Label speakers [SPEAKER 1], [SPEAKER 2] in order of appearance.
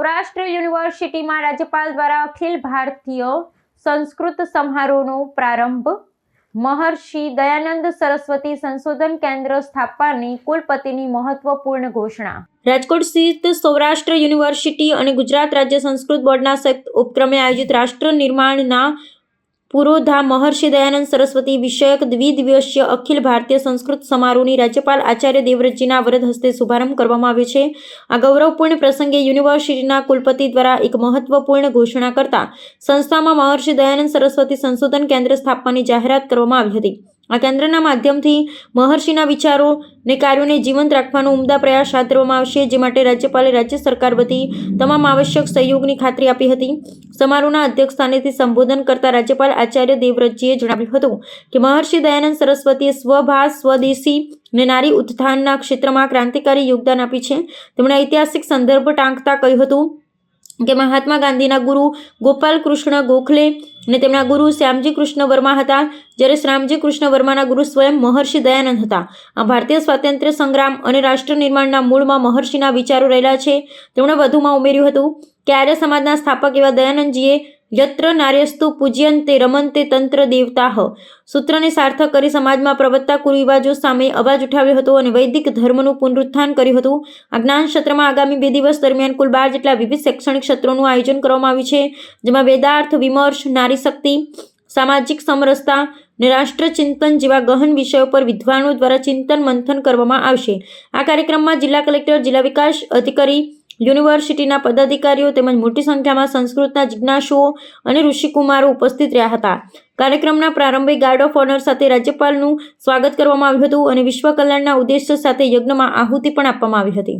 [SPEAKER 1] સૌરાષ્ટ્ર યુનિવર્સિટીમાં રાજ્યપાલ દ્વારા અખિલ ભારતીય સંસ્કૃત સમારોહનો પ્રારંભ. મહર્ષિ દયાનંદ સરસ્વતી સંશોધન કેન્દ્ર સ્થાપવાની કુલપતિની મહત્વપૂર્ણ ઘોષણા. રાજકોટ સ્થિત સૌરાષ્ટ્ર યુનિવર્સિટી અને ગુજરાત રાજ્ય સંસ્કૃત બોર્ડના સંયુક્ત ઉપક્રમે આયોજિત રાષ્ટ્ર નિર્માણના પુરોધા મહર્ષિ દયાનંદ સરસ્વતી વિષયક દ્વિદિવસીય અખિલ ભારતીય સંસ્કૃત સમારોહની રાજ્યપાલ આચાર્ય દેવવ્રતજીના વરદ હસ્તે શુભારંભ કરવામાં આવ્યો છે. આ ગૌરવપૂર્ણ પ્રસંગે યુનિવર્સિટીના કુલપતિ દ્વારા એક મહત્વપૂર્ણ ઘોષણા કરતા સંસ્થામાં મહર્ષિ દયાનંદ સરસ્વતી સંશોધન કેન્દ્ર સ્થાપવાની જાહેરાત કરવામાં આવી હતી. આ કેન્દ્રના માધ્યમથી મહર્ષિના વિચારો અને કાર્યોને જીવંત રાખવાનો ઉમદા પ્રયાસ હાથ ધરવામાં આવશે, જે માટે રાજ્યપાલે રાજ્ય સરકાર વતી તમામ આવશ્યક સહયોગની ખાતરી આપી હતી. સમારોહના અધ્યક્ષસ્થાનેથી સંબોધન કરતા રાજ્યપાલ આચાર્ય દેવવ્રતજીએ જણાવ્યું હતું કે મહર્ષિ દયાનંદ સરસ્વતીએ સ્વભાષ, સ્વદેશી અને નારી ઉત્થાનના ક્ષેત્રમાં ક્રાંતિકારી યોગદાન આપ્યું છે. તેમણે ઐતિહાસિક સંદર્ભ ટાંકતા કહ્યું હતું કે મહાત્મા ગાંધીના ગુરુ ગોપાલ કૃષ્ણ ગોખલે અને તેમના ગુરુ શ્યામજી કૃષ્ણ વર્મા હતા, જ્યારે શ્યામજી કૃષ્ણ વર્માના ગુરુ સ્વયં મહર્ષિ દયાનંદ હતા. આ ભારતીય સ્વાતંત્ર્ય સંગ્રામ અને રાષ્ટ્ર નિર્માણના મૂળમાં મહર્ષિના વિચારો રહેલા છે. તેમણે વધુમાં ઉમેર્યું હતું કે આર્ય સમાજના સ્થાપક એવા દયાનંદજીએ યત્ર નાર્યસ્તુ પૂજ્યંતે રમંતે તંત્ર દેવતાઃ સૂત્રને સાર્થક કરી સમાજમાં પ્રવર્તતા કુરિવાજો સામે અવાજ ઉઠાવ્યો હતો અને વૈદિક ધર્મનું પુનરુત્થાન કર્યું હતું. આ જ્ઞાન સત્રમાં આગામી 2 દિવસ દરમિયાન કુલ 12 જેટલા વિવિધ શૈક્ષણિક સત્રોનું આયોજન કરવામાં આવ્યું છે, જેમાં વેદાર્થ વિમર્શ, નારી શક્તિ, સામાજિક સમરસતા અને રાષ્ટ્રચિંતન જેવા ગહન વિષયો પર વિદ્વાનો દ્વારા ચિંતન મંથન કરવામાં આવશે. આ કાર્યક્રમમાં જિલ્લા કલેક્ટર, જિલ્લા વિકાસ અધિકારી, યુનિવર્સિટીના પદાધિકારીઓ તેમજ મોટી સંખ્યામાં સંસ્કૃતના જિજ્ઞાસુઓ અને ઋષિકુમારો ઉપસ્થિત રહ્યા હતા. કાર્યક્રમના પ્રારંભે ગાર્ડ ઓફ ઓનર સાથે રાજ્યપાલનું સ્વાગત કરવામાં આવ્યું હતું અને વિશ્વ કલ્યાણના ઉદ્દેશ્ય સાથે યજ્ઞમાં આહુતિ પણ આપવામાં આવી હતી.